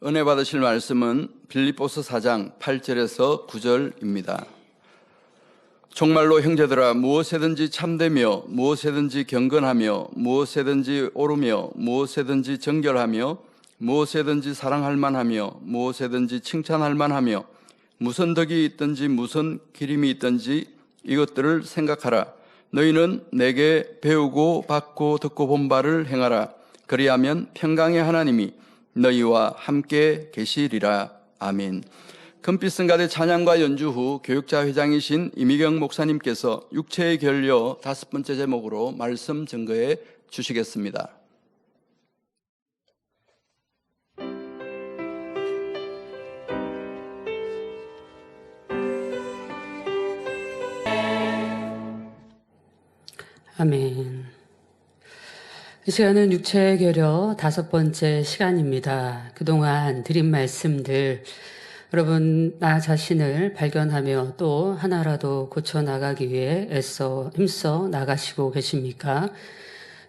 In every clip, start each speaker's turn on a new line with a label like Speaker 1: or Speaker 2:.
Speaker 1: 은혜 받으실 말씀은 빌립보서 4장 8절에서 9절입니다. 정말로 형제들아, 무엇에든지 참되며 무엇에든지 경건하며 무엇에든지 옳으며 무엇에든지 정결하며 무엇에든지 사랑할 만하며 무엇에든지 칭찬할 만하며 무슨 덕이 있든지 무슨 기림이 있든지 이것들을 생각하라. 너희는 내게 배우고 받고 듣고 본 바를 행하라. 그리하면 평강의 하나님이 너희와 함께 계시리라. 아멘. 금빛 성가대 찬양과 연주 후 교육자 회장이신 이미경 목사님께서 육체의 결여 5번째 제목으로 말씀 증거해 주시겠습니다.
Speaker 2: 아멘. 이 시간은 육체의 결여 5번째 시간입니다. 그동안 드린 말씀들, 여러분 나 자신을 발견하며 또 하나라도 고쳐나가기 위해 힘써 나가시고 계십니까?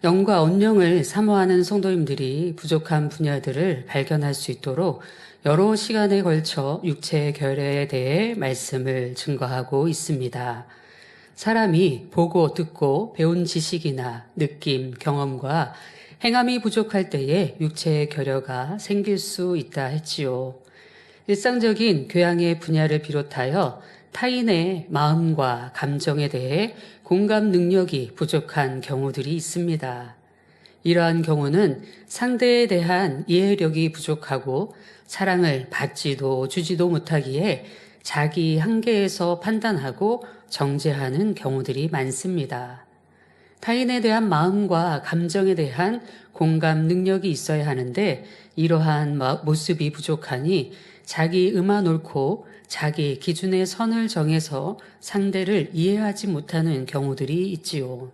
Speaker 2: 영과 언령을 사모하는 성도님들이 부족한 분야들을 발견할 수 있도록 여러 시간에 걸쳐 육체의 결여에 대해 말씀을 증거하고 있습니다. 사람이 보고 듣고 배운 지식이나 느낌, 경험과 행함이 부족할 때에 육체의 결여가 생길 수 있다 했지요. 일상적인 교양의 분야를 비롯하여 타인의 마음과 감정에 대해 공감 능력이 부족한 경우들이 있습니다. 이러한 경우는 상대에 대한 이해력이 부족하고 사랑을 받지도 주지도 못하기에 자기 한계에서 판단하고 정죄하는 경우들이 많습니다. 타인에 대한 마음과 감정에 대한 공감 능력이 있어야 하는데 이러한 모습이 부족하니 자기 의만 옳고 자기 기준의 선을 정해서 상대를 이해하지 못하는 경우들이 있지요.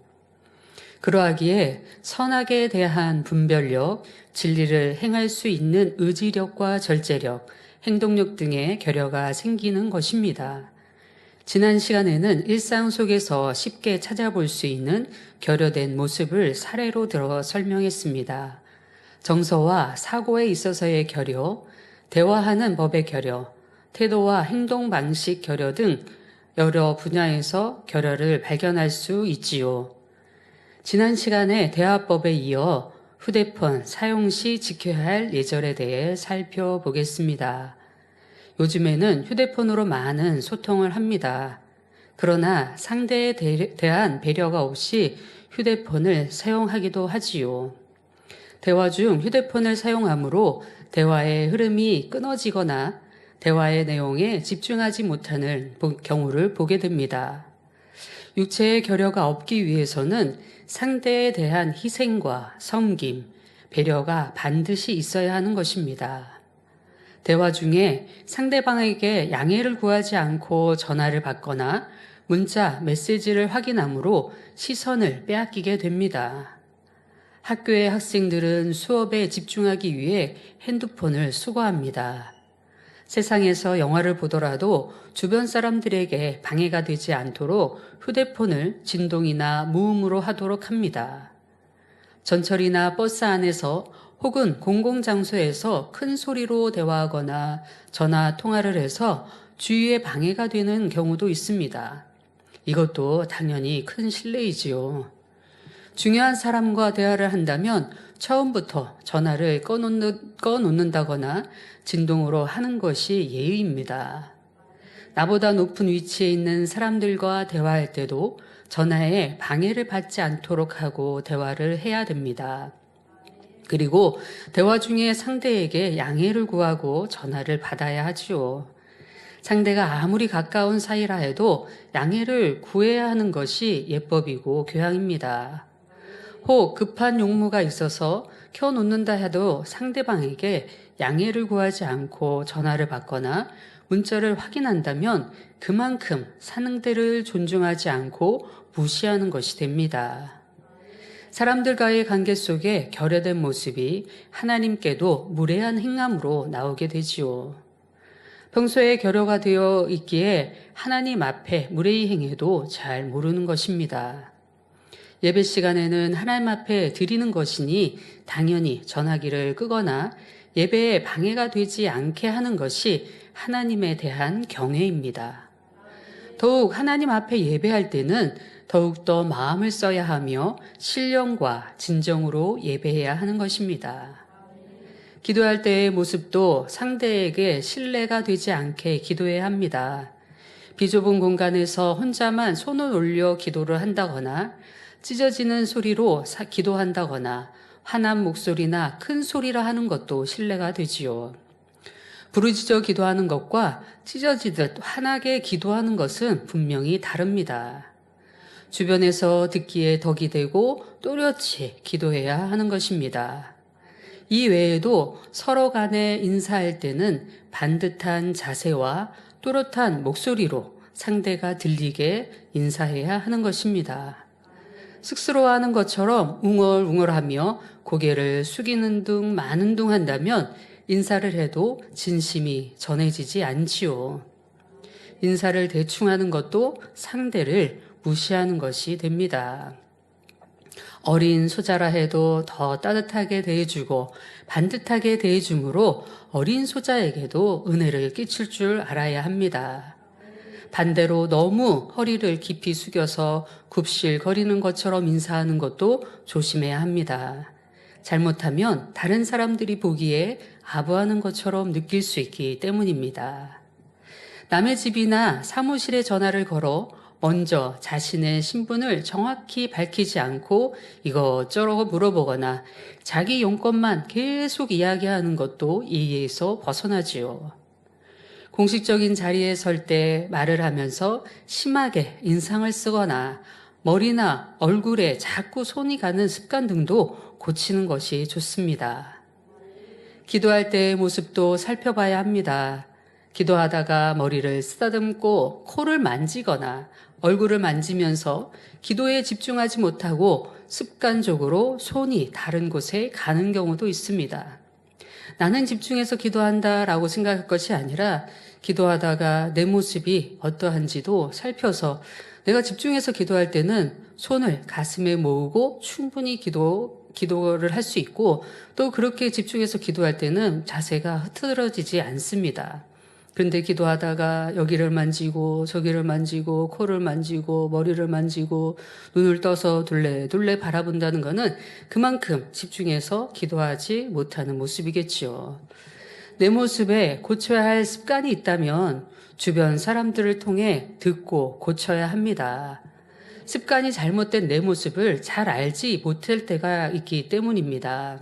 Speaker 2: 그러하기에 선악에 대한 분별력, 진리를 행할 수 있는 의지력과 절제력, 행동력 등의 결여가 생기는 것입니다. 지난 시간에는 일상 속에서 쉽게 찾아볼 수 있는 결여된 모습을 사례로 들어 설명했습니다. 정서와 사고에 있어서의 결여, 대화하는 법의 결여, 태도와 행동 방식 결여 등 여러 분야에서 결여를 발견할 수 있지요. 지난 시간에 대화법에 이어 휴대폰 사용 시 지켜야 할 예절에 대해 살펴보겠습니다. 요즘에는 휴대폰으로 많은 소통을 합니다. 그러나 상대에 대한 배려가 없이 휴대폰을 사용하기도 하지요. 대화 중 휴대폰을 사용함으로 대화의 흐름이 끊어지거나 대화의 내용에 집중하지 못하는 경우를 보게 됩니다. 육체의 결여가 없기 위해서는 상대에 대한 희생과 섬김, 배려가 반드시 있어야 하는 것입니다. 대화 중에 상대방에게 양해를 구하지 않고 전화를 받거나 문자, 메시지를 확인함으로 시선을 빼앗기게 됩니다. 학교의 학생들은 수업에 집중하기 위해 핸드폰을 수거합니다. 세상에서 영화를 보더라도 주변 사람들에게 방해가 되지 않도록 휴대폰을 진동이나 무음으로 하도록 합니다. 전철이나 버스 안에서 혹은 공공장소에서 큰 소리로 대화하거나 전화 통화를 해서 주위에 방해가 되는 경우도 있습니다. 이것도 당연히 큰 실례이지요. 중요한 사람과 대화를 한다면 처음부터 전화를 꺼놓는다거나 진동으로 하는 것이 예의입니다. 나보다 높은 위치에 있는 사람들과 대화할 때도 전화에 방해를 받지 않도록 하고 대화를 해야 됩니다. 그리고 대화 중에 상대에게 양해를 구하고 전화를 받아야 하지요. 상대가 아무리 가까운 사이라 해도 양해를 구해야 하는 것이 예법이고 교양입니다. 혹 급한 용무가 있어서 켜놓는다 해도 상대방에게 양해를 구하지 않고 전화를 받거나 문자를 확인한다면 그만큼 상대를 존중하지 않고 무시하는 것이 됩니다. 사람들과의 관계 속에 결여된 모습이 하나님께도 무례한 행함으로 나오게 되지요. 평소에 결여가 되어 있기에 하나님 앞에 무례히 행해도 잘 모르는 것입니다. 예배 시간에는 하나님 앞에 드리는 것이니 당연히 전화기를 끄거나 예배에 방해가 되지 않게 하는 것이 하나님에 대한 경외입니다. 더욱 하나님 앞에 예배할 때는 더욱더 마음을 써야 하며 신령과 진정으로 예배해야 하는 것입니다. 기도할 때의 모습도 상대에게 신뢰가 되지 않게 기도해야 합니다. 비좁은 공간에서 혼자만 손을 올려 기도를 한다거나 찢어지는 소리로 기도한다거나 화난 목소리나 큰 소리라 하는 것도 신뢰가 되지요. 부르짖어 기도하는 것과 찢어지듯 화나게 기도하는 것은 분명히 다릅니다. 주변에서 듣기에 덕이 되고 또렷이 기도해야 하는 것입니다. 이 외에도 서로 간에 인사할 때는 반듯한 자세와 또렷한 목소리로 상대가 들리게 인사해야 하는 것입니다. 쑥스러워하는 것처럼 웅얼웅얼하며 고개를 숙이는 둥 마는 둥 한다면 인사를 해도 진심이 전해지지 않지요. 인사를 대충 하는 것도 상대를 무시하는 것이 됩니다. 어린 소자라 해도 더 따뜻하게 대해주고 반듯하게 대해줌으로 어린 소자에게도 은혜를 끼칠 줄 알아야 합니다. 반대로 너무 허리를 깊이 숙여서 굽실거리는 것처럼 인사하는 것도 조심해야 합니다. 잘못하면 다른 사람들이 보기에 아부하는 것처럼 느낄 수 있기 때문입니다. 남의 집이나 사무실에 전화를 걸어 먼저 자신의 신분을 정확히 밝히지 않고 이것저것 물어보거나 자기 용건만 계속 이야기하는 것도 예의에서 벗어나지요. 공식적인 자리에 설 때 말을 하면서 심하게 인상을 쓰거나 머리나 얼굴에 자꾸 손이 가는 습관 등도 고치는 것이 좋습니다. 기도할 때의 모습도 살펴봐야 합니다. 기도하다가 머리를 쓰다듬고 코를 만지거나 얼굴을 만지면서 기도에 집중하지 못하고 습관적으로 손이 다른 곳에 가는 경우도 있습니다. 나는 집중해서 기도한다 라고 생각할 것이 아니라 기도하다가 내 모습이 어떠한지도 살펴서 내가 집중해서 기도할 때는 손을 가슴에 모으고 충분히 기도를 할 수 있고 또 그렇게 집중해서 기도할 때는 자세가 흐트러지지 않습니다. 그런데 기도하다가 여기를 만지고 저기를 만지고 코를 만지고 머리를 만지고 눈을 떠서 둘레둘레 바라본다는 것은 그만큼 집중해서 기도하지 못하는 모습이겠지요. 내 모습에 고쳐야 할 습관이 있다면 주변 사람들을 통해 듣고 고쳐야 합니다. 습관이 잘못된 내 모습을 잘 알지 못할 때가 있기 때문입니다.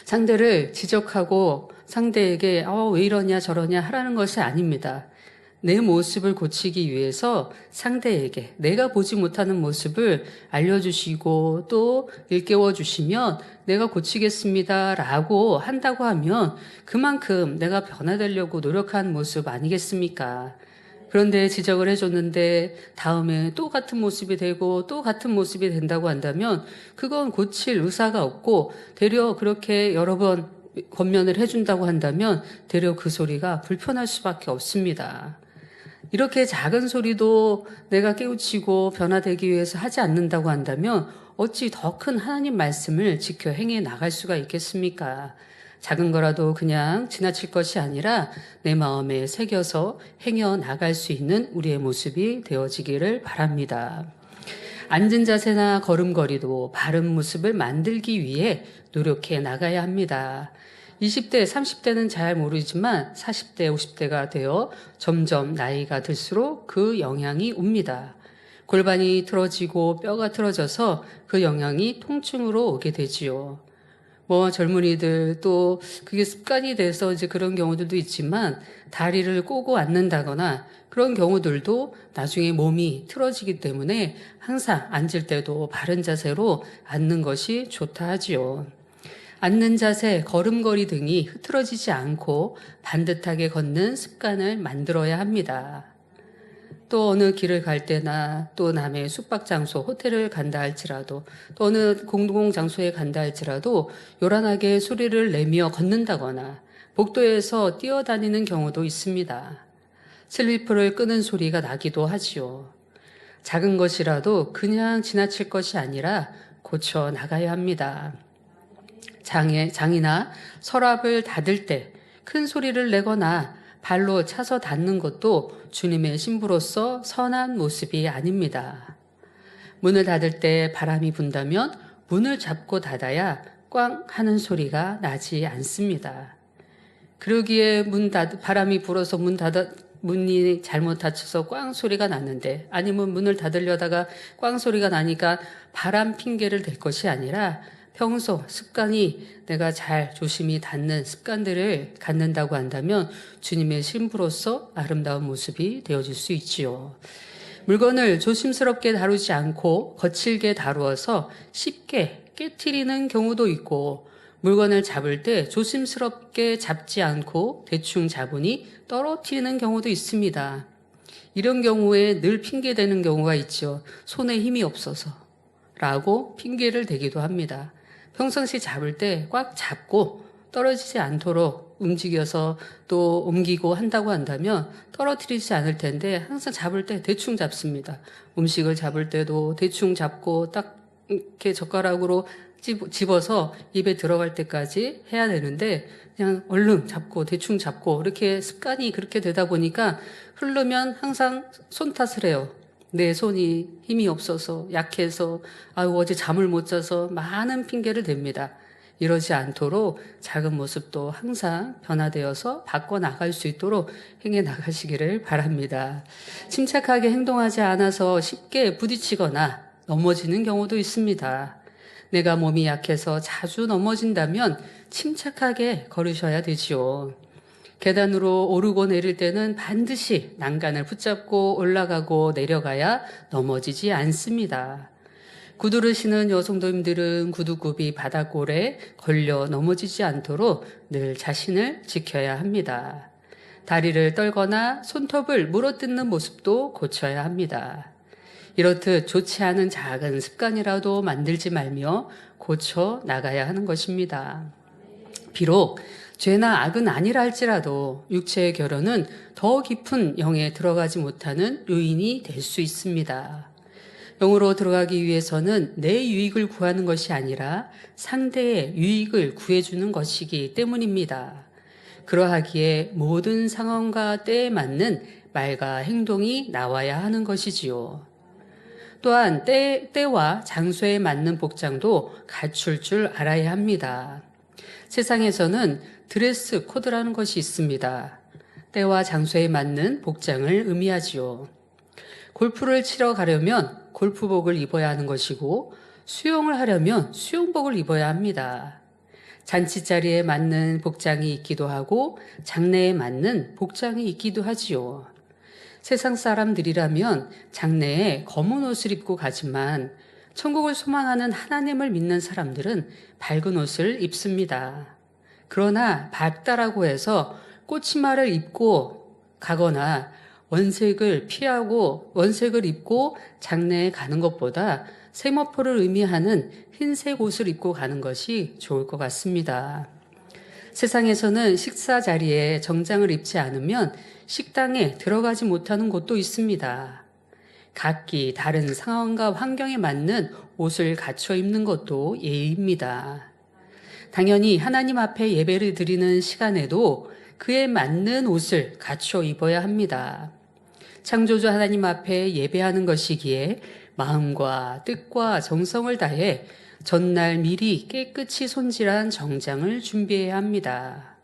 Speaker 2: 상대를 지적하고 상대에게 왜 이러냐 저러냐 하라는 것이 아닙니다. 내 모습을 고치기 위해서 상대에게 내가 보지 못하는 모습을 알려주시고 또 일깨워 주시면 내가 고치겠습니다 라고 한다고 하면 그만큼 내가 변화되려고 노력한 모습 아니겠습니까? 그런데 지적을 해줬는데 다음에 또 같은 모습이 되고 또 같은 모습이 된다고 한다면 그건 고칠 의사가 없고 되려 그렇게 여러 번 권면을 해준다고 한다면 되려 그 소리가 불편할 수밖에 없습니다. 이렇게 작은 소리도 내가 깨우치고 변화되기 위해서 하지 않는다고 한다면 어찌 더 큰 하나님 말씀을 지켜 행해 나갈 수가 있겠습니까? 작은 거라도 그냥 지나칠 것이 아니라 내 마음에 새겨서 행해 나갈 수 있는 우리의 모습이 되어지기를 바랍니다. 앉은 자세나 걸음걸이도 바른 모습을 만들기 위해 노력해 나가야 합니다. 20대, 30대는 잘 모르지만 40대, 50대가 되어 점점 나이가 들수록 그 영향이 옵니다. 골반이 틀어지고 뼈가 틀어져서 그 영향이 통증으로 오게 되지요. 젊은이들 또 그게 습관이 돼서 이제 그런 경우들도 있지만 다리를 꼬고 앉는다거나 그런 경우들도 나중에 몸이 틀어지기 때문에 항상 앉을 때도 바른 자세로 앉는 것이 좋다 하지요. 앉는 자세, 걸음걸이 등이 흐트러지지 않고 반듯하게 걷는 습관을 만들어야 합니다. 또 어느 길을 갈 때나 또 남의 숙박장소, 호텔을 간다 할지라도 또 어느 공공장소에 간다 할지라도 요란하게 소리를 내며 걷는다거나 복도에서 뛰어다니는 경우도 있습니다. 슬리퍼를 끄는 소리가 나기도 하지요. 작은 것이라도 그냥 지나칠 것이 아니라 고쳐 나가야 합니다. 장이나 서랍을 닫을 때 큰 소리를 내거나 발로 차서 닫는 것도 주님의 신부로서 선한 모습이 아닙니다. 문을 닫을 때 바람이 분다면 문을 잡고 닫아야 꽝 하는 소리가 나지 않습니다. 그러기에 바람이 불어서 문이 잘못 닫혀서 꽝 소리가 났는데, 아니면 문을 닫으려다가 꽝 소리가 나니까 바람 핑계를 댈 것이 아니라 평소 습관이 내가 잘 조심히 닫는 습관들을 갖는다고 한다면 주님의 신부로서 아름다운 모습이 되어질 수 있지요. 물건을 조심스럽게 다루지 않고 거칠게 다루어서 쉽게 깨트리는 경우도 있고, 물건을 잡을 때 조심스럽게 잡지 않고 대충 잡으니 떨어뜨리는 경우도 있습니다. 이런 경우에 늘 핑계대는 경우가 있죠. 손에 힘이 없어서 라고 핑계를 대기도 합니다. 평상시 잡을 때 꽉 잡고 떨어지지 않도록 움직여서 또 옮기고 한다고 한다면 떨어뜨리지 않을 텐데, 항상 잡을 때 대충 잡습니다. 음식을 잡을 때도 대충 잡고 딱 이렇게 젓가락으로 집어서 입에 들어갈 때까지 해야 되는데, 그냥 얼른 잡고 대충 잡고 이렇게 습관이 그렇게 되다 보니까 흐르면 항상 손 탓을 해요. 내 손이 힘이 없어서, 약해서, 어제 잠을 못 자서 많은 핑계를 댑니다. 이러지 않도록 작은 모습도 항상 변화되어서 바꿔나갈 수 있도록 행해 나가시기를 바랍니다. 침착하게 행동하지 않아서 쉽게 부딪히거나 넘어지는 경우도 있습니다. 내가 몸이 약해서 자주 넘어진다면 침착하게 걸으셔야 되지요. 계단으로 오르고 내릴 때는 반드시 난간을 붙잡고 올라가고 내려가야 넘어지지 않습니다. 구두를 신은 여성도님들은 구두굽이 바닥골에 걸려 넘어지지 않도록 늘 자신을 지켜야 합니다. 다리를 떨거나 손톱을 물어뜯는 모습도 고쳐야 합니다. 이렇듯 좋지 않은 작은 습관이라도 만들지 말며 고쳐 나가야 하는 것입니다. 비록 죄나 악은 아니라 할지라도 육체의 결혼은 더 깊은 영에 들어가지 못하는 요인이 될 수 있습니다. 영으로 들어가기 위해서는 내 유익을 구하는 것이 아니라 상대의 유익을 구해주는 것이기 때문입니다. 그러하기에 모든 상황과 때에 맞는 말과 행동이 나와야 하는 것이지요. 또한 때와 장소에 맞는 복장도 갖출 줄 알아야 합니다. 세상에서는 드레스 코드라는 것이 있습니다. 때와 장소에 맞는 복장을 의미하지요. 골프를 치러 가려면 골프복을 입어야 하는 것이고, 수영을 하려면 수영복을 입어야 합니다. 잔치자리에 맞는 복장이 있기도 하고 장례에 맞는 복장이 있기도 하지요. 세상 사람들이라면 장례에 검은 옷을 입고 가지만 천국을 소망하는 하나님을 믿는 사람들은 밝은 옷을 입습니다. 그러나 밝다라고 해서 꽃치마를 입고 가거나 원색을 피하고 원색을 입고 장례에 가는 것보다 세마포를 의미하는 흰색 옷을 입고 가는 것이 좋을 것 같습니다. 세상에서는 식사 자리에 정장을 입지 않으면 식당에 들어가지 못하는 곳도 있습니다. 각기 다른 상황과 환경에 맞는 옷을 갖춰 입는 것도 예의입니다. 당연히 하나님 앞에 예배를 드리는 시간에도 그에 맞는 옷을 갖춰 입어야 합니다. 창조주 하나님 앞에 예배하는 것이기에 마음과 뜻과 정성을 다해 전날 미리 깨끗이 손질한 정장을 준비해야 합니다.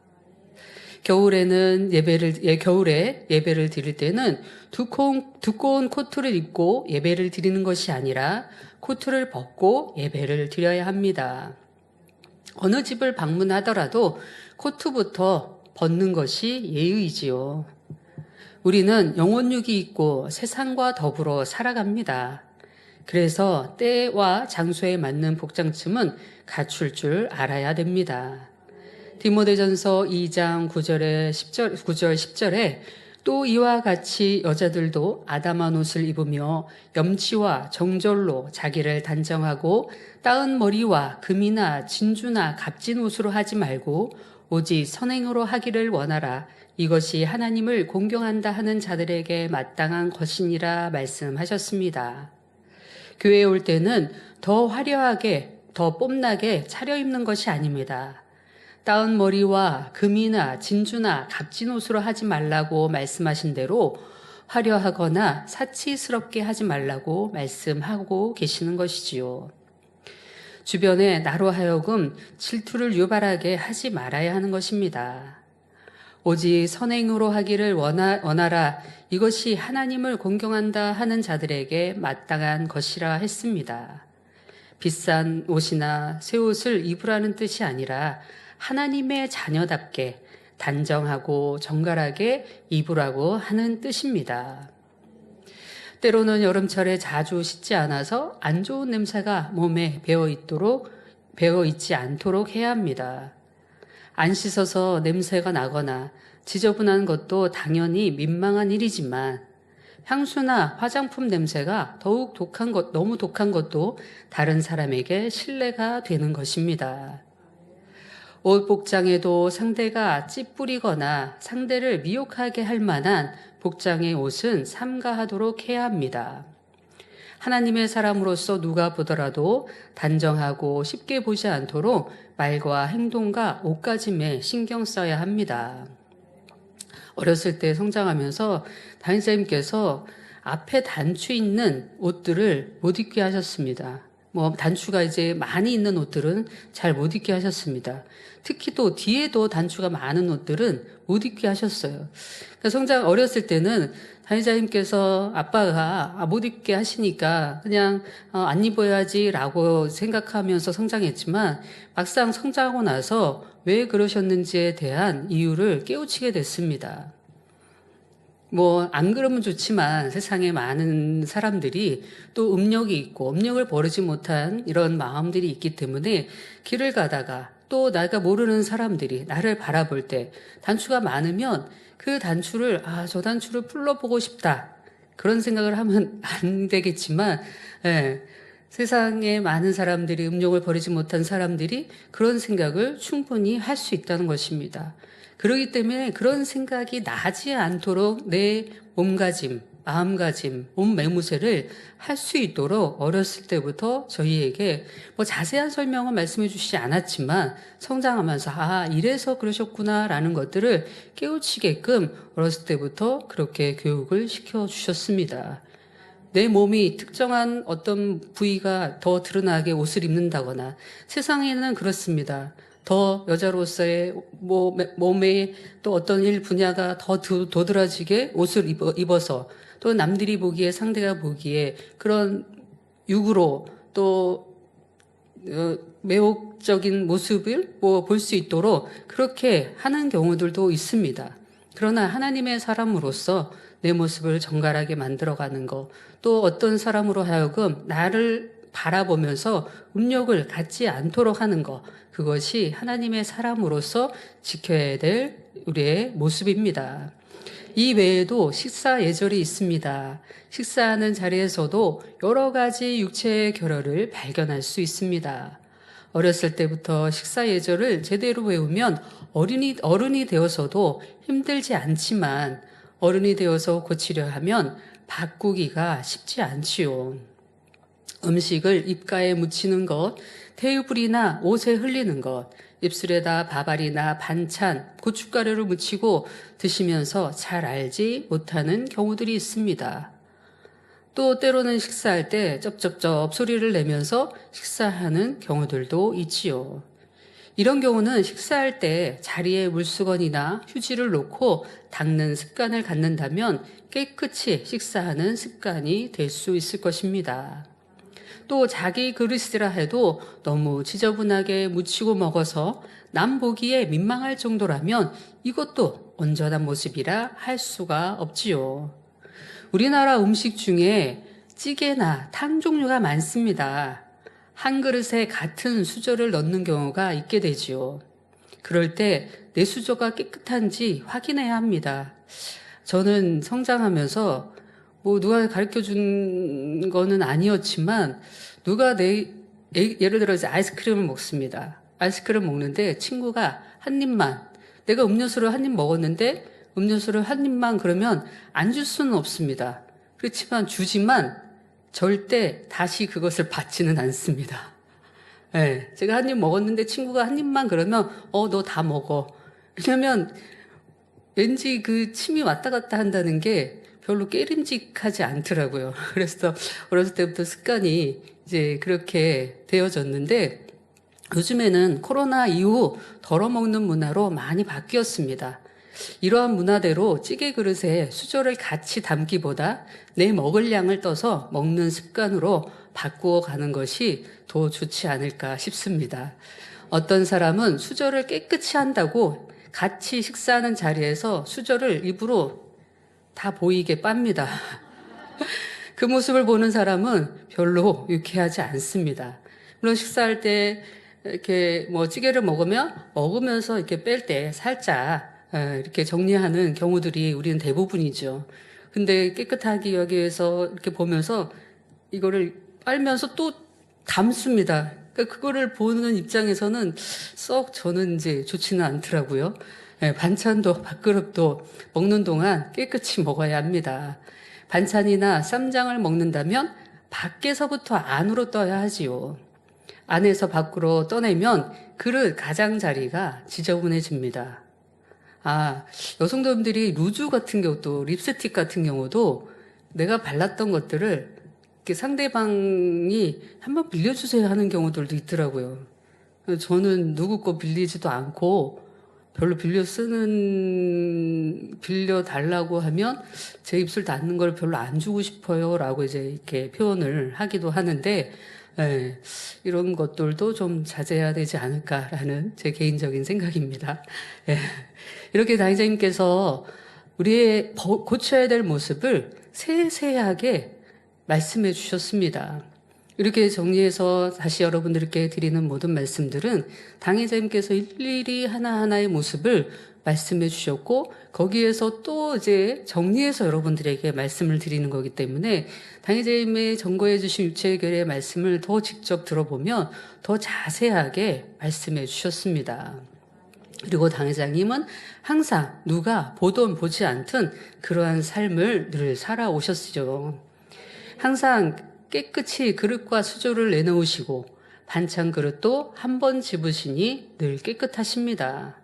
Speaker 2: 겨울에 예배를 드릴 때는 두꺼운 코트를 입고 예배를 드리는 것이 아니라 코트를 벗고 예배를 드려야 합니다. 어느 집을 방문하더라도 코트부터 벗는 것이 예의이지요. 우리는 영혼육이 있고 세상과 더불어 살아갑니다. 그래서 때와 장소에 맞는 복장춤은 갖출 줄 알아야 됩니다. 디모데전서 2장 9절 10절에 또 이와 같이 여자들도 아담한 옷을 입으며 염치와 정절로 자기를 단정하고 따은 머리와 금이나 진주나 값진 옷으로 하지 말고 오직 선행으로 하기를 원하라. 이것이 하나님을 공경한다 하는 자들에게 마땅한 것이니라 말씀하셨습니다. 교회에 올 때는 더 화려하게 더 뽐나게 차려입는 것이 아닙니다. 따은 머리와 금이나 진주나 값진 옷으로 하지 말라고 말씀하신 대로 화려하거나 사치스럽게 하지 말라고 말씀하고 계시는 것이지요. 주변에 나로 하여금 질투를 유발하게 하지 말아야 하는 것입니다. 오직 선행으로 하기를 원하라, 이것이 하나님을 공경한다 하는 자들에게 마땅한 것이라 했습니다. 비싼 옷이나 새 옷을 입으라는 뜻이 아니라 하나님의 자녀답게 단정하고 정갈하게 입으라고 하는 뜻입니다. 때로는 여름철에 자주 씻지 않아서 안 좋은 냄새가 몸에 배어 있지 않도록 해야 합니다. 안 씻어서 냄새가 나거나 지저분한 것도 당연히 민망한 일이지만 향수나 화장품 냄새가 너무 독한 것도 다른 사람에게 신뢰가 되는 것입니다. 옷 복장에도 상대가 찌푸리거나 상대를 미혹하게 할 만한 복장의 옷은 삼가하도록 해야 합니다. 하나님의 사람으로서 누가 보더라도 단정하고 쉽게 보지 않도록 말과 행동과 옷가짐에 신경 써야 합니다. 어렸을 때 성장하면서 담임자님께서 앞에 단추 있는 옷들을 못 입게 하셨습니다. 단추가 이제 많이 있는 옷들은 잘 못 입게 하셨습니다. 특히 또 뒤에도 단추가 많은 옷들은 못 입게 하셨어요. 그러니까 어렸을 때는 담임자님께서 아빠가 못 입게 하시니까 그냥 안 입어야지라고 생각하면서 성장했지만 막상 성장하고 나서 왜 그러셨는지에 대한 이유를 깨우치게 됐습니다. 안 그러면 좋지만 세상에 많은 사람들이 또 음력이 있고 음력을 버리지 못한 이런 마음들이 있기 때문에 길을 가다가 또 내가 모르는 사람들이 나를 바라볼 때 단추가 많으면 그 단추를 저 단추를 풀러보고 싶다 그런 생각을 하면 안 되겠지만 세상에 많은 사람들이 음력을 버리지 못한 사람들이 그런 생각을 충분히 할 수 있다는 것입니다. 그렇기 때문에 그런 생각이 나지 않도록 내 몸가짐, 마음가짐, 몸 매무새를 할 수 있도록 어렸을 때부터 저희에게 자세한 설명은 말씀해 주시지 않았지만 성장하면서 이래서 그러셨구나라는 것들을 깨우치게끔 어렸을 때부터 그렇게 교육을 시켜주셨습니다. 내 몸이 특정한 어떤 부위가 더 드러나게 옷을 입는다거나 세상에는 그렇습니다. 더 여자로서의 몸에 또 어떤 일 분야가 더 도드라지게 옷을 입어서 또 남들이 보기에 상대가 보기에 그런 육으로 또 매혹적인 모습을 볼 수 있도록 그렇게 하는 경우들도 있습니다. 그러나 하나님의 사람으로서 내 모습을 정갈하게 만들어가는 것, 또 어떤 사람으로 하여금 나를 바라보면서 음욕을 갖지 않도록 하는 것, 그것이 하나님의 사람으로서 지켜야 될 우리의 모습입니다. 이 외에도 식사 예절이 있습니다. 식사하는 자리에서도 여러 가지 육체의 결여를 발견할 수 있습니다. 어렸을 때부터 식사 예절을 제대로 외우면 어른이 되어서도 힘들지 않지만 어른이 되어서 고치려 하면 바꾸기가 쉽지 않지요. 음식을 입가에 묻히는 것, 테이블이나 옷에 흘리는 것, 입술에다 밥알이나 반찬, 고춧가루를 묻히고 드시면서 잘 알지 못하는 경우들이 있습니다. 또 때로는 식사할 때 쩝쩝쩝 소리를 내면서 식사하는 경우들도 있지요. 이런 경우는 식사할 때 자리에 물수건이나 휴지를 놓고 닦는 습관을 갖는다면 깨끗이 식사하는 습관이 될 수 있을 것입니다. 또 자기 그릇이라 해도 너무 지저분하게 묻히고 먹어서 남 보기에 민망할 정도라면 이것도 온전한 모습이라 할 수가 없지요. 우리나라 음식 중에 찌개나 탕 종류가 많습니다. 한 그릇에 같은 수저를 넣는 경우가 있게 되지요. 그럴 때 내 수저가 깨끗한지 확인해야 합니다. 저는 성장하면서 누가 가르쳐 준 거는 아니었지만 예를 들어 아이스크림을 먹습니다. 아이스크림 먹는데 친구가 한 입만, 내가 음료수를 한 입 먹었는데 음료수를 한 입만 그러면 안 줄 수는 없습니다. 그렇지만 주지만 절대 다시 그것을 받지는 않습니다. 예, 제가 한 입 먹었는데 친구가 한 입만 그러면 너 다 먹어. 왜냐면 왠지 그 침이 왔다 갔다 한다는 게 별로 깨림직하지 않더라고요. 그래서 어렸을 때부터 습관이 이제 그렇게 되어졌는데 요즘에는 코로나 이후 덜어먹는 문화로 많이 바뀌었습니다. 이러한 문화대로 찌개 그릇에 수저를 같이 담기보다 내 먹을 양을 떠서 먹는 습관으로 바꾸어 가는 것이 더 좋지 않을까 싶습니다. 어떤 사람은 수저를 깨끗이 한다고 같이 식사하는 자리에서 수저를 입으로 다 보이게 빱니다. 그 모습을 보는 사람은 별로 유쾌하지 않습니다. 물론 식사할 때 이렇게 뭐 찌개를 먹으면서 이렇게 뺄 때 살짝 이렇게 정리하는 경우들이 우리는 대부분이죠. 근데 깨끗하게 하기 위해서 이렇게 보면서 이거를 빨면서 또 담습니다. 그러니까 그거를 보는 입장에서는 썩 저는 이제 좋지는 않더라고요. 반찬도 밥그릇도 먹는 동안 깨끗이 먹어야 합니다. 반찬이나 쌈장을 먹는다면 밖에서부터 안으로 떠야 하지요. 안에서 밖으로 떠내면 그릇 가장자리가 지저분해집니다. 여성분들이 루즈 같은 경우도 립스틱 같은 경우도 내가 발랐던 것들을 이렇게 상대방이 한번 빌려주세요 하는 경우들도 있더라고요. 저는 누구 거 빌리지도 않고 별로 빌려달라고 하면 제 입술 닿는 걸 별로 안 주고 싶어요 라고 이제 이렇게 표현을 하기도 하는데 이런 것들도 좀 자제해야 되지 않을까라는 제 개인적인 생각입니다. 이렇게 당의자님께서 우리의 고쳐야 될 모습을 세세하게 말씀해 주셨습니다. 이렇게 정리해서 다시 여러분들께 드리는 모든 말씀들은 당의자님께서 일일이 하나하나의 모습을 말씀해 주셨고 거기에서 또 이제 정리해서 여러분들에게 말씀을 드리는 거기 때문에 당의자님의 전거해 주신 유체결의 말씀을 더 직접 들어보면 더 자세하게 말씀해 주셨습니다. 그리고 당회장님은 항상 누가 보던 보지 않든 그러한 삶을 늘 살아오셨죠. 항상 깨끗이 그릇과 수저를 내놓으시고 반찬 그릇도 한 번 집으시니 늘 깨끗하십니다.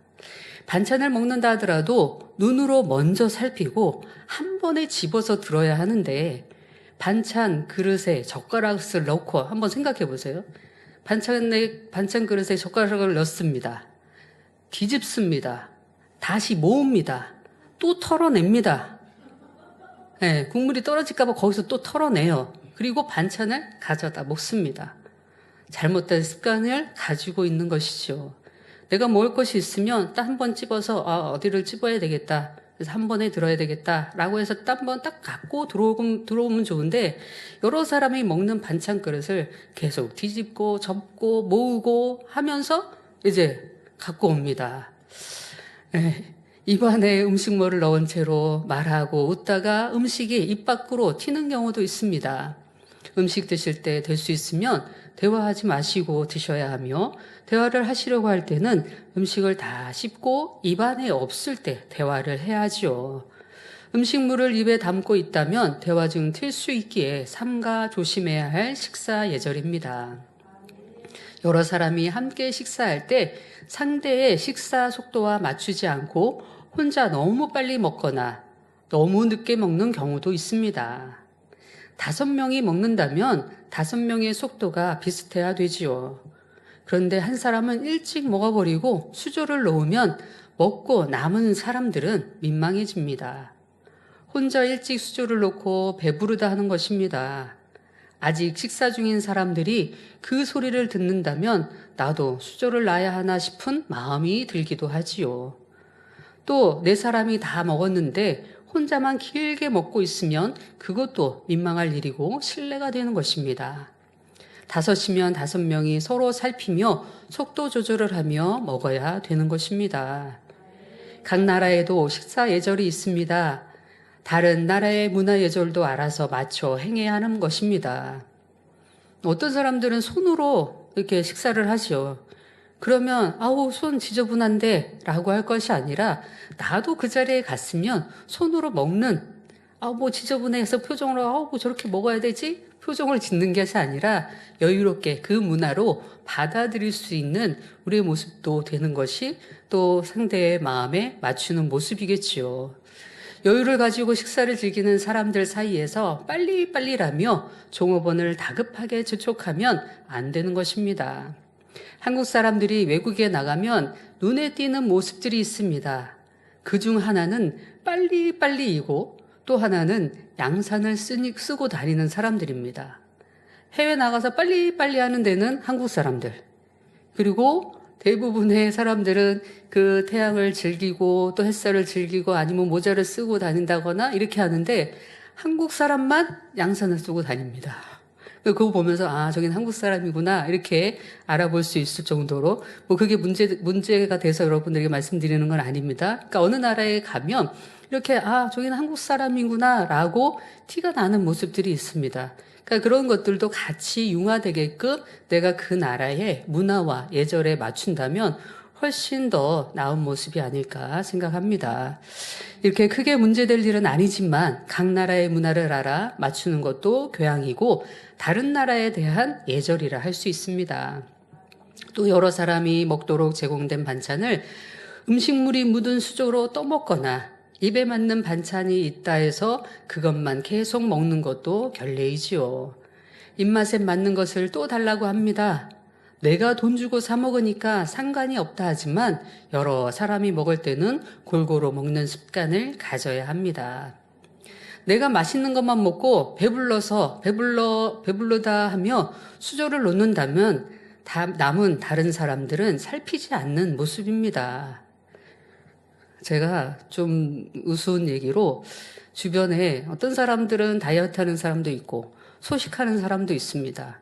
Speaker 2: 반찬을 먹는다 하더라도 눈으로 먼저 살피고 한 번에 집어서 들어야 하는데 반찬 그릇에 젓가락을 넣고 한번 생각해 보세요. 반찬 그릇에 젓가락을 넣습니다. 뒤집습니다. 다시 모읍니다. 또 털어냅니다. 국물이 떨어질까봐 거기서 또 털어내요. 그리고 반찬을 가져다 먹습니다. 잘못된 습관을 가지고 있는 것이죠. 내가 먹을 것이 있으면 딱 한 번 집어서 어디를 집어야 되겠다. 그래서 한 번에 들어야 되겠다라고 해서 한 번 딱 갖고 들어오면 좋은데 여러 사람이 먹는 반찬 그릇을 계속 뒤집고 접고 모으고 하면서 이제 갖고 옵니다. 입안에 음식물을 넣은 채로 말하고 웃다가 음식이 입 밖으로 튀는 경우도 있습니다. 음식 드실 때 될 수 있으면 대화하지 마시고 드셔야 하며 대화를 하시려고 할 때는 음식을 다 씹고 입안에 없을 때 대화를 해야죠. 음식물을 입에 담고 있다면 대화 중 튈 수 있기에 삼가 조심해야 할 식사 예절입니다. 여러 사람이 함께 식사할 때 상대의 식사 속도와 맞추지 않고 혼자 너무 빨리 먹거나 너무 늦게 먹는 경우도 있습니다. 5명이 먹는다면 5명의 속도가 비슷해야 되지요. 그런데 한 사람은 일찍 먹어버리고 수저를 놓으면 먹고 남은 사람들은 민망해집니다. 혼자 일찍 수저를 놓고 배부르다 하는 것입니다. 아직 식사 중인 사람들이 그 소리를 듣는다면 나도 수저를 놔야 하나 싶은 마음이 들기도 하지요. 또 4사람이 다 먹었는데 혼자만 길게 먹고 있으면 그것도 민망할 일이고 신뢰가 되는 것입니다. 5이면 5명이 서로 살피며 속도 조절을 하며 먹어야 되는 것입니다. 각 나라에도 식사 예절이 있습니다. 다른 나라의 문화 예절도 알아서 맞춰 행해야 하는 것입니다. 어떤 사람들은 손으로 이렇게 식사를 하죠. 그러면 손 지저분한데 라고 할 것이 아니라 나도 그 자리에 갔으면 손으로 먹는 뭐 지저분해 해서 표정으로 뭐 저렇게 먹어야 되지? 표정을 짓는 것이 아니라 여유롭게 그 문화로 받아들일 수 있는 우리의 모습도 되는 것이 또 상대의 마음에 맞추는 모습이겠지요. 여유를 가지고 식사를 즐기는 사람들 사이에서 빨리빨리라며 종업원을 다급하게 재촉하면 안 되는 것입니다. 한국 사람들이 외국에 나가면 눈에 띄는 모습들이 있습니다. 그중 하나는 빨리빨리이고 또 하나는 양산을 쓰고 다니는 사람들입니다. 해외 나가서 빨리빨리 하는 데는 한국 사람들. 그리고 대부분의 사람들은 그 태양을 즐기고 또 햇살을 즐기고 아니면 모자를 쓰고 다닌다거나 이렇게 하는데 한국 사람만 양산을 쓰고 다닙니다. 그거 보면서 아, 저긴 한국 사람이구나 이렇게 알아볼 수 있을 정도로 뭐 그게 문제가 돼서 여러분들에게 말씀드리는 건 아닙니다. 그러니까 어느 나라에 가면 이렇게 아, 저기는 한국 사람이구나 라고 티가 나는 모습들이 있습니다. 그러니까 그런 것들도 같이 융화되게끔 내가 그 나라의 문화와 예절에 맞춘다면 훨씬 더 나은 모습이 아닐까 생각합니다. 이렇게 크게 문제될 일은 아니지만 각 나라의 문화를 알아 맞추는 것도 교양이고 다른 나라에 대한 예절이라 할 수 있습니다. 또 여러 사람이 먹도록 제공된 반찬을 음식물이 묻은 수저로 떠먹거나 입에 맞는 반찬이 있다 해서 그것만 계속 먹는 것도 결례이지요. 입맛에 맞는 것을 또 달라고 합니다. 내가 돈 주고 사 먹으니까 상관이 없다 하지만 여러 사람이 먹을 때는 골고루 먹는 습관을 가져야 합니다. 내가 맛있는 것만 먹고 배불러다 하며 수저를 놓는다면 남은 다른 사람들은 살피지 않는 모습입니다. 제가 좀 우스운 얘기로 주변에 어떤 사람들은 다이어트 하는 사람도 있고 소식하는 사람도 있습니다.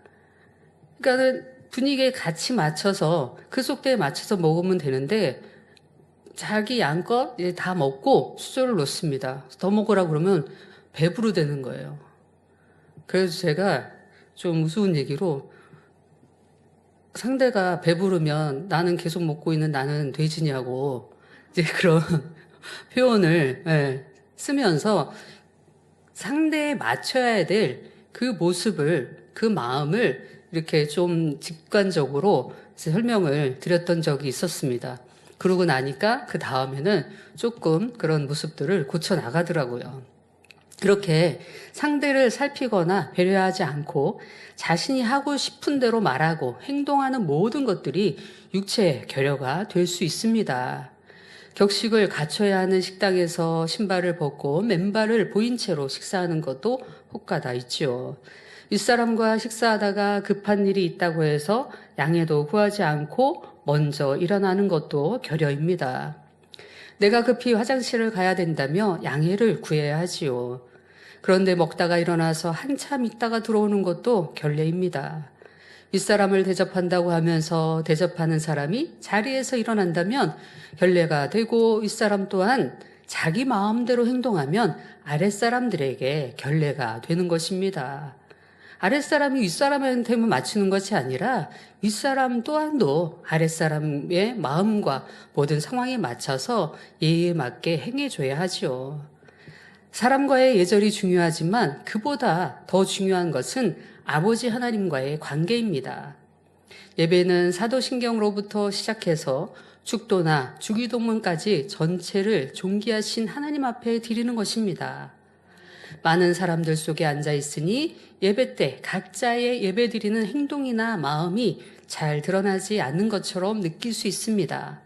Speaker 2: 그러니까 분위기에 같이 맞춰서 그 속도에 맞춰서 먹으면 되는데 자기 양껏 다 먹고 수저를 놓습니다. 더 먹으라고 그러면 배부르다는 거예요. 그래서 제가 좀 우스운 얘기로 상대가 배부르면 나는 계속 먹고 있는 나는 돼지냐고 이제 그런 표현을 쓰면서 상대에 맞춰야 될 그 모습을, 그 마음을 이렇게 좀 직관적으로 설명을 드렸던 적이 있었습니다. 그러고 나니까 그 다음에는 조금 그런 모습들을 고쳐 나가더라고요. 그렇게 상대를 살피거나 배려하지 않고 자신이 하고 싶은 대로 말하고 행동하는 모든 것들이 육체의 결여가 될 수 있습니다. 격식을 갖춰야 하는 식당에서 신발을 벗고 맨발을 보인 채로 식사하는 것도 혹가다 있지요. 윗사람과 식사하다가 급한 일이 있다고 해서 양해도 구하지 않고 먼저 일어나는 것도 결여입니다. 내가 급히 화장실을 가야 된다며 양해를 구해야 하지요. 그런데 먹다가 일어나서 한참 있다가 들어오는 것도 결례입니다. 윗사람을 대접한다고 하면서 대접하는 사람이 자리에서 일어난다면 결례가 되고 윗사람 또한 자기 마음대로 행동하면 아랫사람들에게 결례가 되는 것입니다. 아랫사람이 윗사람한테만 맞추는 것이 아니라 윗사람 또한도 아랫사람의 마음과 모든 상황에 맞춰서 예의에 맞게 행해줘야 하지요. 사람과의 예절이 중요하지만 그보다 더 중요한 것은 아버지 하나님과의 관계입니다. 예배는 사도신경으로부터 시작해서 축도나 주기도문까지 전체를 존귀하신 하나님 앞에 드리는 것입니다. 많은 사람들 속에 앉아 있으니 예배 때 각자의 예배 드리는 행동이나 마음이 잘 드러나지 않는 것처럼 느낄 수 있습니다.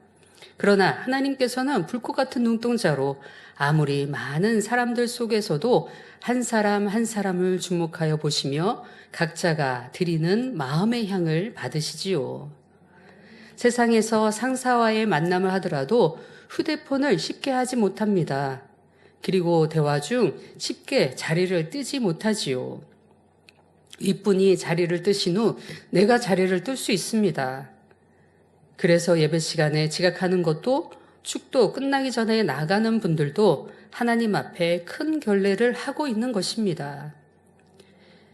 Speaker 2: 그러나 하나님께서는 불꽃 같은 눈동자로 아무리 많은 사람들 속에서도 한 사람 한 사람을 주목하여 보시며 각자가 드리는 마음의 향을 받으시지요. 세상에서 상사와의 만남을 하더라도 휴대폰을 쉽게 하지 못합니다. 그리고 대화 중 쉽게 자리를 뜨지 못하지요. 윗분이 자리를 뜨신 후 내가 자리를 뜰 수 있습니다. 그래서 예배 시간에 지각하는 것도 축도 끝나기 전에 나가는 분들도 하나님 앞에 큰 결례를 하고 있는 것입니다.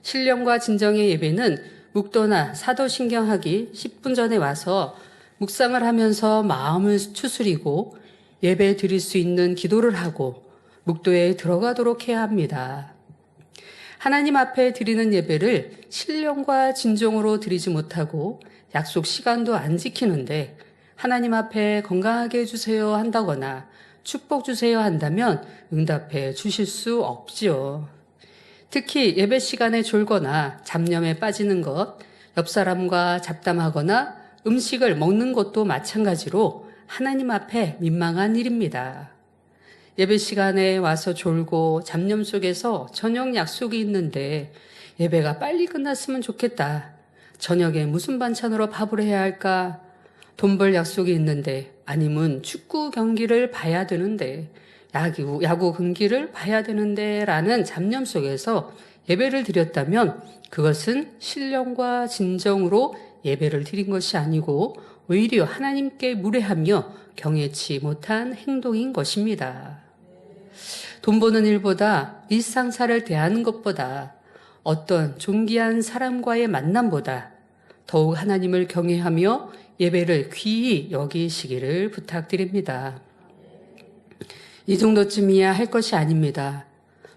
Speaker 2: 신령과 진정의 예배는 묵도나 사도신경하기 10분 전에 와서 묵상을 하면서 마음을 추스리고 예배 드릴 수 있는 기도를 하고 묵도에 들어가도록 해야 합니다. 하나님 앞에 드리는 예배를 신령과 진정으로 드리지 못하고 약속 시간도 안 지키는데 하나님 앞에 건강하게 해주세요 한다거나 축복 주세요 한다면 응답해 주실 수 없지요. 특히 예배 시간에 졸거나 잡념에 빠지는 것, 옆 사람과 잡담하거나 음식을 먹는 것도 마찬가지로 하나님 앞에 민망한 일입니다. 예배 시간에 와서 졸고 잡념 속에서 저녁 약속이 있는데 예배가 빨리 끝났으면 좋겠다. 저녁에 무슨 반찬으로 밥을 해야 할까? 돈 벌 약속이 있는데 아니면 축구 경기를 봐야 되는데 야구 경기를 봐야 되는데 라는 잡념 속에서 예배를 드렸다면 그것은 신령과 진정으로 예배를 드린 것이 아니고 오히려 하나님께 무례하며 경외치 못한 행동인 것입니다. 돈 버는 일보다 일상사를 대하는 것보다 어떤 존귀한 사람과의 만남보다 더욱 하나님을 경외하며 예배를 귀히 여기시기를 부탁드립니다. 이 정도쯤이야 할 것이 아닙니다.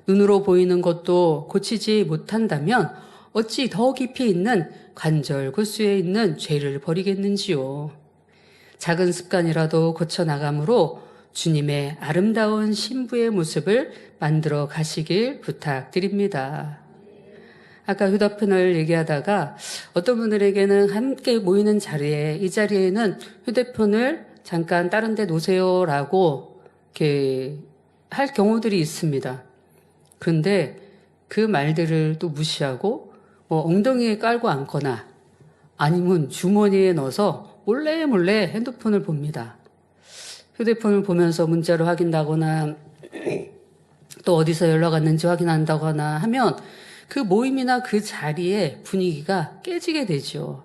Speaker 2: 눈으로 보이는 것도 고치지 못한다면 어찌 더 깊이 있는 관절 구수에 있는 죄를 버리겠는지요. 작은 습관이라도 고쳐나감으로 주님의 아름다운 신부의 모습을 만들어 가시길 부탁드립니다. 아까 휴대폰을 얘기하다가 어떤 분들에게는 함께 모이는 자리에 이 자리에는 휴대폰을 잠깐 다른 데 놓으세요라고 이렇게 할 경우들이 있습니다. 그런데 그 말들을 또 무시하고 엉덩이에 깔고 앉거나 아니면 주머니에 넣어서 몰래 핸드폰을 봅니다. 휴대폰을 보면서 문자를 확인하거나 또 어디서 연락 왔는지 확인한다거나 하면 그 모임이나 그 자리의 분위기가 깨지게 되죠.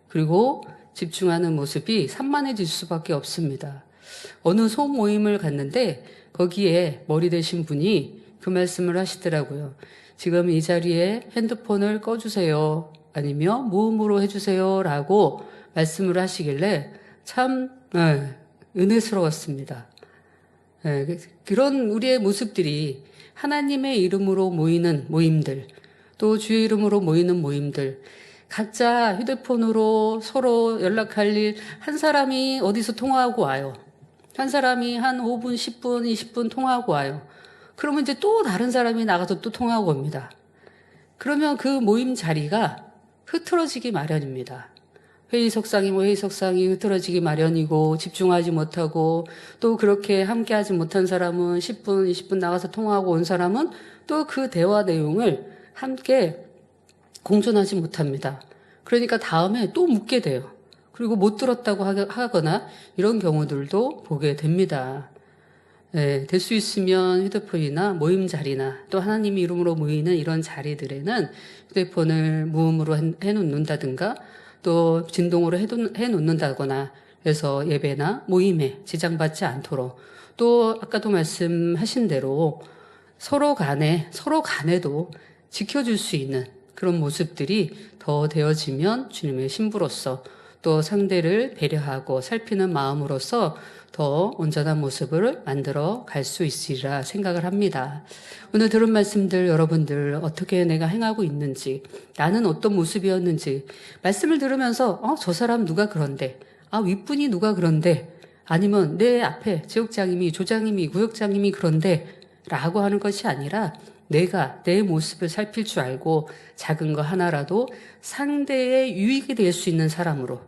Speaker 2: 그리고 집중하는 모습이 산만해질 수밖에 없습니다. 어느 소모임을 갔는데 거기에 머리 되신 분이 그 말씀을 하시더라고요. 지금 이 자리에 핸드폰을 꺼주세요. 아니며 무음으로 해주세요. 라고 말씀을 하시길래 참 은혜스러웠습니다. 그런 우리의 모습들이 하나님의 이름으로 모이는 모임들, 또 주의 이름으로 모이는 모임들, 각자 휴대폰으로 서로 연락할 일, 한 사람이 어디서 통화하고 와요. 한 사람이 한 5분, 10분, 20분 통화하고 와요. 그러면 이제 또 다른 사람이 나가서 또 통화하고 옵니다. 그러면 그 모임 자리가 흐트러지기 마련입니다. 회의석상이 흐트러지기 마련이고 집중하지 못하고 또 그렇게 함께하지 못한 사람은 10분, 20분 나가서 통화하고 온 사람은 또 그 대화 내용을 함께 공존하지 못합니다. 그러니까 다음에 또 묻게 돼요. 그리고 못 들었다고 하거나 이런 경우들도 보게 됩니다. 될 수 있으면 휴대폰이나 모임 자리나 또 하나님 이름으로 모이는 이런 자리들에는 휴대폰을 무음으로 해놓는다든가 또 진동으로 해놓는다거나 해서 예배나 모임에 지장받지 않도록 또 아까도 말씀하신 대로 서로 간에도 지켜줄 수 있는 그런 모습들이 더 되어지면 주님의 신부로서 또 상대를 배려하고 살피는 마음으로서 더 온전한 모습을 만들어 갈 수 있으리라 생각을 합니다. 오늘 들은 말씀들 여러분들 어떻게 내가 행하고 있는지, 나는 어떤 모습이었는지 말씀을 들으면서 저 사람 누가 그런데, 윗분이 누가 그런데, 아니면 내 앞에 지역장님이 조장님이 구역장님이 그런데 라고 하는 것이 아니라 내가 내 모습을 살필 줄 알고 작은 거 하나라도 상대의 유익이 될 수 있는 사람으로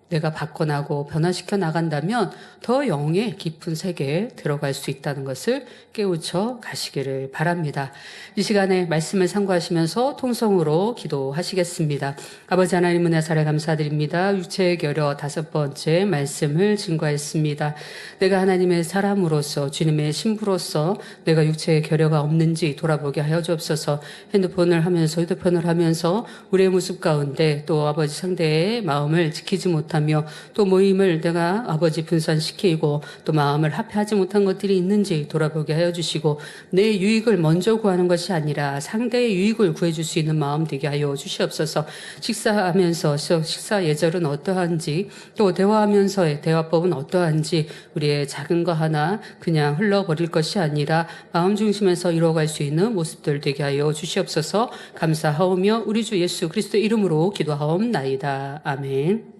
Speaker 2: 내가 바꿔나고 변화시켜 나간다면 더 영의 깊은 세계에 들어갈 수 있다는 것을 깨우쳐 가시기를 바랍니다. 이 시간에 말씀을 상고하시면서 통성으로 기도하시겠습니다. 아버지 하나님 은혜 사랑 감사드립니다. 육체의 결여 5번째 말씀을 증거했습니다. 내가 하나님의 사람으로서 주님의 신부로서 내가 육체의 결여가 없는지 돌아보게 하여 주옵소서. 휴대폰을 하면서 우리의 모습 가운데 또 아버지 상대의 마음을 지키지 못한 못하며 또 모임을 내가 아버지 분산시키고 또 마음을 합해하지 못한 것들이 있는지 돌아보게 하여 주시고 내 유익을 먼저 구하는 것이 아니라 상대의 유익을 구해줄 수 있는 마음 되게 하여 주시옵소서. 식사하면서 식사 예절은 어떠한지 또 대화하면서의 대화법은 어떠한지 우리의 작은 거 하나 그냥 흘러버릴 것이 아니라 마음 중심에서 이루어갈 수 있는 모습들 되게 하여 주시옵소서. 감사하오며 우리 주 예수 그리스도 이름으로 기도하옵나이다. 아멘.